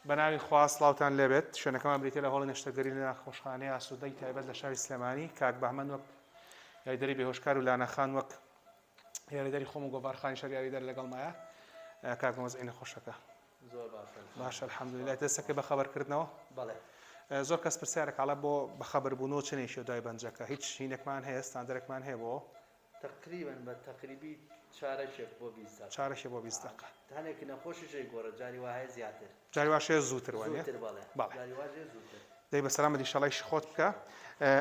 بەناوی خوا سڵاوتان لێبێت شوێنەکەمان بریتە لە هەوڵی نەشتەگەری لە ناخۆشخانەی ئاسوودەی تایبەت لە شاری سلێمانی کاک بەهمەند وەک یاریدەری بێهۆشکار و لانەخان وەک یاریدەری خۆم و گۆڤارخانی شەر یاریدەر لەگەڵمایە کاک مەوەزعی نەخۆشەکە زۆر باشە الحەمدولیلا دەستەکەی بە خەبەرکردنەوە بەڵێ زۆر کەس پرسیارێک حاڵە بۆ بەخەبەربوونەوە چ نێشی دوای بەنجەکە هیچ هینێکمان هەیە ستاندەرێکمان هەیە بۆ تقریبا بە تقریبی چارەشێک بۆ 20 چارەشێ بۆ 20 دقیقە هەنێکی نەخۆشیشەی گۆڕە جاری وایە زیاتر جاری واشەیە زووتر وانە زووتر بەڵێ بەڵێ جاری واژێ زووتر دەی بەسەلامە دیشەڵی خۆت بکە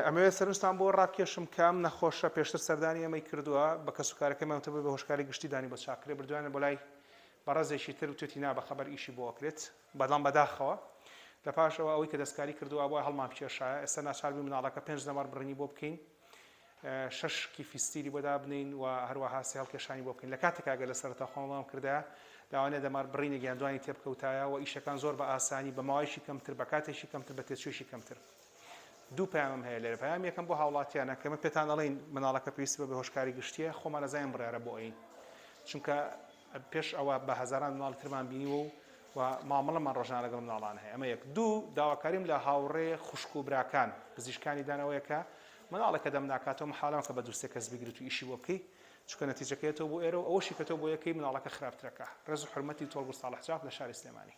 ئەمەوێ سەرنجتان بۆ ڕاکێشم کام نەخۆشە پێشتر سەردانی ئەمەی کردووە بە کەسوکارەکەی مامتەبە بە هۆشکاری گشتی دانی بە چاکرێ بردوانە بۆ لای بەڕێزێکی تر و توێتی نا بە خەبەر ئیشی بۆ ئەکرێت بەدڵام بەداخەوە لە پاشەوە ئەوەی کە دەستکاری کردووە بۆ هەڵمان پێشایە ئێستا ناچار بووین مناڵەکە 5 نەمەڕ بڕنی بۆ بکەین 6 کیفیستیری بۆدا بنین و هەروەها سێ هەڵکێشانی بۆ بکەین لە کاتێک ئاگە لە سەرەتا خۆڵام کردایە لەوانەیە دەمار بڕینە گیاندوانی تێبکەوتایە و ئیشەکان زۆر بە ئاسانی بە ماوەیەکی کەمتر بە کاتێکی کەمتر بە تێچووشی کەمتر دوو پامم هەیە لێرە پام یەکەم بۆ هاوڵاتیانە کەمە پێتان دەڵێن مناڵەکە پێویستی بە هۆشکاری گشتیە خۆمان ئەزانین بڕیارە بۆ ئەین چونکە پێش ئەوە بە هەزاران مناڵ ترمان بینیوە و مامەڵەمان ڕۆژانە لەگەڵ مناڵان هەیە ئەمە یەک دوو داواکاریم لە هاوڕێ خوشک و براکان پزیشکانی دانەوەیەکە مناڵێکە دەم ناکاتەوە محاڵەوە کە بە دووسێ کەس بگریت و ئیشی بۆ بکەی چونکە نەتیجەکەیەوە بۆ ئێرە و ئەوەشی کە تۆ بۆ یەکەی مناڵەکە خراپترەکە ڕێز و حرمەتی تۆڵ و ساڵح چاپ لە شاری سلێمانی